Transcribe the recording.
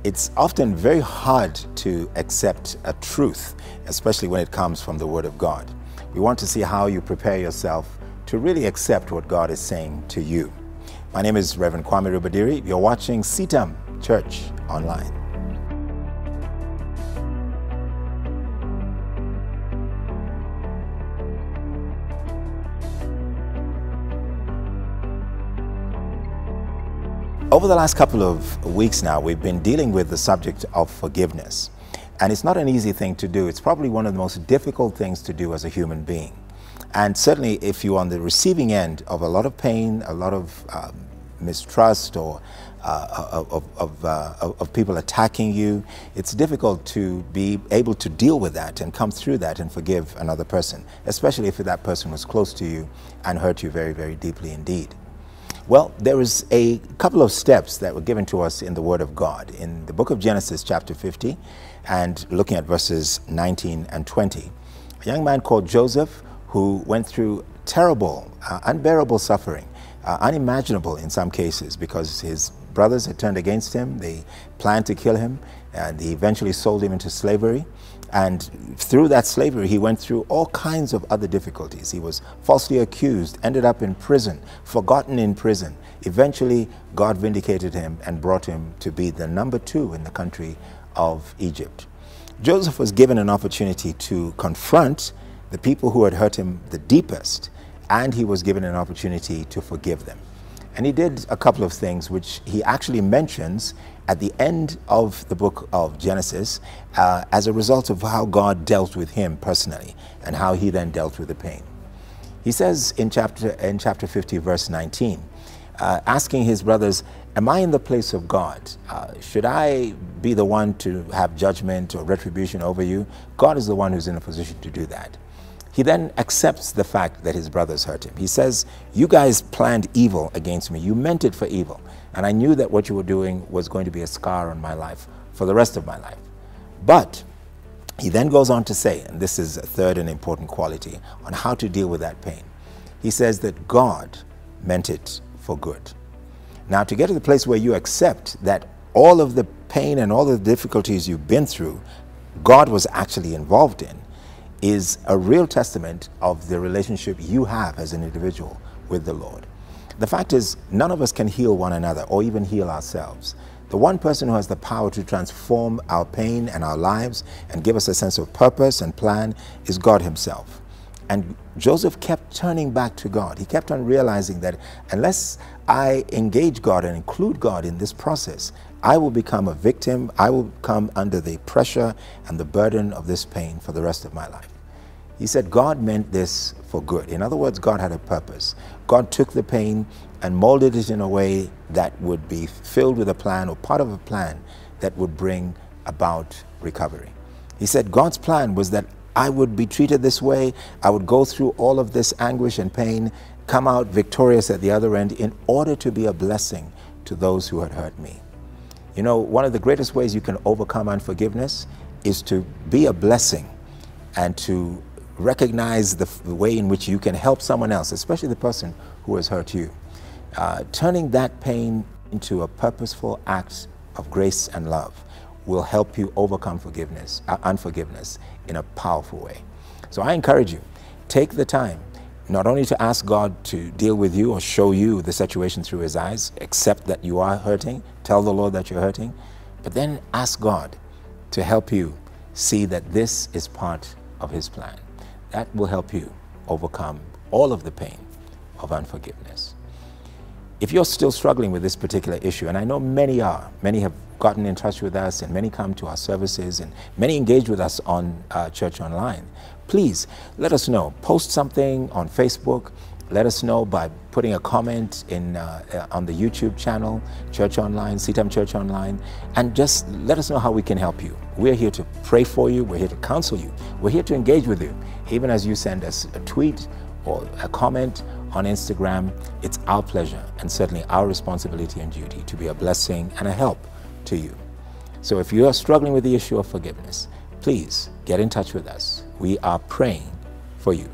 It's often very hard to accept a truth, especially when it comes from the Word of God. We want to see how you prepare yourself to really accept what God is saying to you. My name is Reverend Kwame Rubadiri. You're watching CITAM Church Online. Over the last couple of weeks now, we've been dealing with the subject of forgiveness. And it's not an easy thing to do. It's probably one of the most difficult things to do as a human being. And certainly if you're on the receiving end of a lot of pain, a lot of mistrust or of people attacking you, it's difficult to be able to deal with that and come through that and forgive another person, especially if that person was close to you and hurt you very, very deeply indeed. Well, there is a couple of steps that were given to us in the Word of God. In the book of Genesis, chapter 50, and looking at verses 19 and 20, a young man called Joseph who went through terrible, unbearable suffering, unimaginable in some cases, because his brothers had turned against him. They planned to kill him, and they eventually sold him into slavery. And through that slavery, he went through all kinds of other difficulties. He was falsely accused, ended up in prison, forgotten in prison. Eventually, God vindicated him and brought him to be the number 2 in the country of Egypt. Joseph was given an opportunity to confront the people who had hurt him the deepest, and he was given an opportunity to forgive them. And he did a couple of things which he actually mentions at the end of the book of Genesis as a result of how God dealt with him personally and how he then dealt with the pain. He says in chapter 50, verse 19, asking his brothers, am I in the place of God? Should I be the one to have judgment or retribution over you? God is the one who's in a position to do that. He then accepts the fact that his brothers hurt him. He says, you guys planned evil against me. You meant it for evil. And I knew that what you were doing was going to be a scar on my life for the rest of my life. But he then goes on to say, and this is a third and important quality on how to deal with that pain. He says that God meant it for good. Now, to get to the place where you accept that all of the pain and all the difficulties you've been through, God was actually involved in, is a real testament of the relationship you have as an individual with the Lord. The fact is, none of us can heal one another or even heal ourselves. The one person who has the power to transform our pain and our lives and give us a sense of purpose and plan is God himself. And Joseph kept turning back to God. He kept on realizing that unless I engage God and include God in this process, I will become a victim. I will come under the pressure and the burden of this pain for the rest of my life. He said God meant this for good. In other words, God had a purpose. God took the pain and molded it in a way that would be filled with a plan or part of a plan that would bring about recovery. He said God's plan was that I would be treated this way. I would go through all of this anguish and pain, come out victorious at the other end in order to be a blessing to those who had hurt me. You know, one of the greatest ways you can overcome unforgiveness is to be a blessing and to recognize the way in which you can help someone else, especially the person who has hurt you. Turning that pain into a purposeful act of grace and love will help you overcome unforgiveness in a powerful way. So I encourage you, take the time not only to ask God to deal with you or show you the situation through his eyes, accept that you are hurting, tell the Lord that you're hurting, but then ask God to help you see that this is part of his plan. That will help you overcome all of the pain of unforgiveness. If you're still struggling with this particular issue, and I know many are, many have gotten in touch with us and many come to our services and many engage with us on Church Online, please let us know. Post something on Facebook. Let us know by putting a comment on the YouTube channel, Church Online, CITAM Church Online, and just let us know how we can help you. We're here to pray for you. We're here to counsel you. We're here to engage with you. Even as you send us a tweet or a comment on Instagram, it's our pleasure and certainly our responsibility and duty to be a blessing and a help to you. So if you are struggling with the issue of forgiveness, please get in touch with us. We are praying for you.